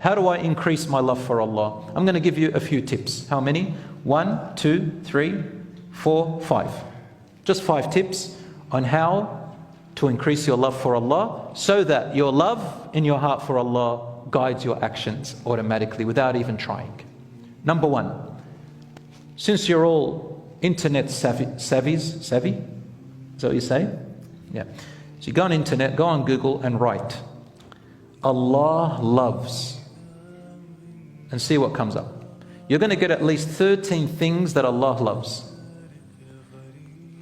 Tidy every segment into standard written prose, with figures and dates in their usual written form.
How do I increase my love for Allah? I'm going to give you a few tips. How many? 1, 2, 3, 4, 5. Just 5 tips on how to increase your love for Allah, so that your love in your heart for Allah guides your actions automatically without even trying. Number 1, since you're all internet savvy? Is that what you say? Yeah. So you go on internet, go on Google and write Allah loves, and see what comes up. You're going to get at least 13 things that Allah loves.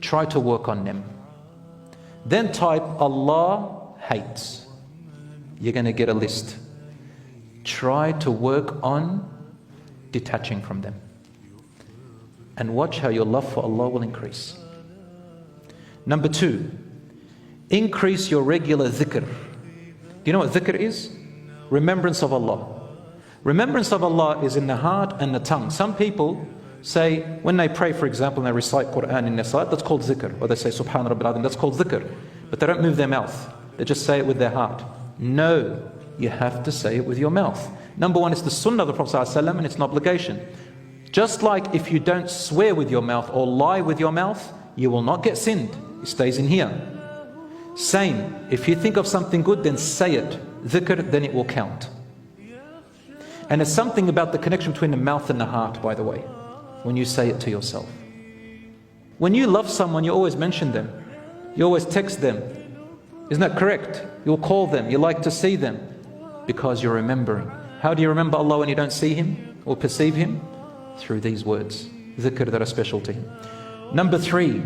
Try to work on them. Then type Allah hates. You're going to get a list. Try to work on detaching from them. And watch how your love for Allah will increase. Number 2, increase your regular dhikr. Do you know what dhikr is? Remembrance of Allah. Remembrance of Allah is in the heart and the tongue. Some people say, when they pray, for example, and they recite Quran in their salat, that's called dhikr. Or they say, Subhan Rabbil Azim, that's called dhikr. But they don't move their mouth. They just say it with their heart. No, you have to say it with your mouth. Number 1, it's the sunnah of the Prophet ﷺ, and it's an obligation. Just like if you don't swear with your mouth or lie with your mouth, you will not get sinned. It stays in here. Same, if you think of something good, then say it. Dhikr, then it will count. And there's something about the connection between the mouth and the heart, by the way, when you say it to yourself. When you love someone, you always mention them. You always text them. Isn't that correct? You'll call them. You like to see them because you're remembering. How do you remember Allah when you don't see Him or perceive Him? Through these words, dhikr, that are special to Him. Number 3,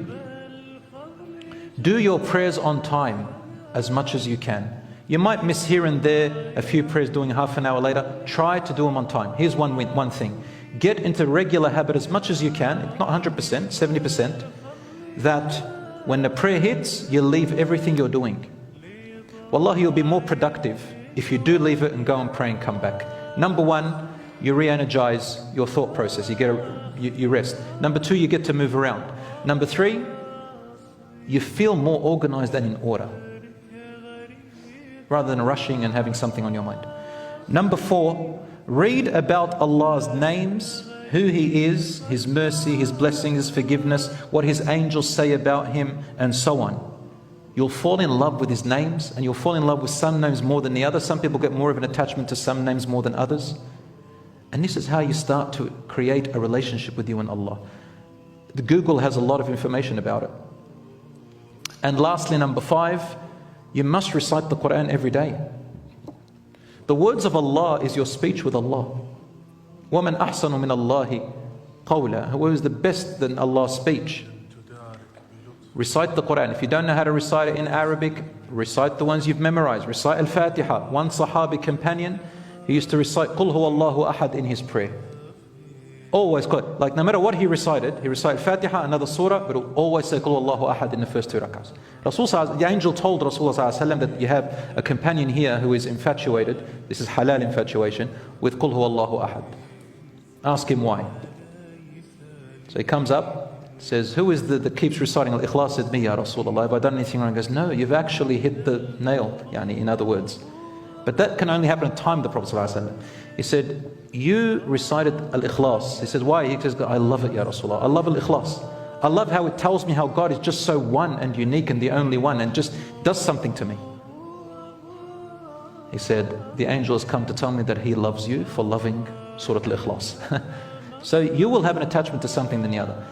do your prayers on time as much as you can. You might miss here and there a few prayers doing half an hour later. Try to do them on time. Here's one thing. Get into regular habit as much as you can, not 100%, 70%, that when the prayer hits, you leave everything you're doing. Wallahi, you'll be more productive if you do leave it and go and pray and come back. Number 1, you re-energize your thought process. You rest. Number 2, you get to move around. Number 3, you feel more organized and in order, rather than rushing and having something on your mind. Number 4, read about Allah's names, who He is, His mercy, His blessings, His forgiveness, what His angels say about Him, and so on. You'll fall in love with His names, and you'll fall in love with some names more than the others. Some people get more of an attachment to some names more than others. And this is how you start to create a relationship with you and Allah. The Google has a lot of information about it. And lastly, number 5, you must recite the Quran every day. The words of Allah is your speech with Allah. وَمَنْ أَحْسَنُ مِنَ اللَّهِ قَوْلًا. Who is the best than Allah's speech? Recite the Quran. If you don't know how to recite it in Arabic, recite the ones you've memorized. Recite Al-Fatiha. One Sahabi companion, he used to recite Qul Huwallahu Ahad in his prayer. Always, like no matter what he recited Fatiha, another surah, but he'll always say Qul Huwallahu Ahad in the first 2 rakahs. The angel told Rasulullah that you have a companion here who is infatuated, this is halal infatuation, with Qul Huwallahu Ahad. Ask him why. So he comes up, says, who is that keeps reciting Al-Ikhlas? Said, me, Ya Rasulullah. Have I done anything wrong? He goes, no, you've actually hit the nail, in other words. But that can only happen at the time of the Prophet ﷺ. He said, you recited Al-Ikhlas. He says, why? He says, I love it, Ya Rasulullah. I love Al-Ikhlas. I love how it tells me how God is just so one and unique and the only one, and just does something to me. He said, the angel has come to tell me that he loves you for loving Surah Al-Ikhlas. So you will have an attachment to something than the other.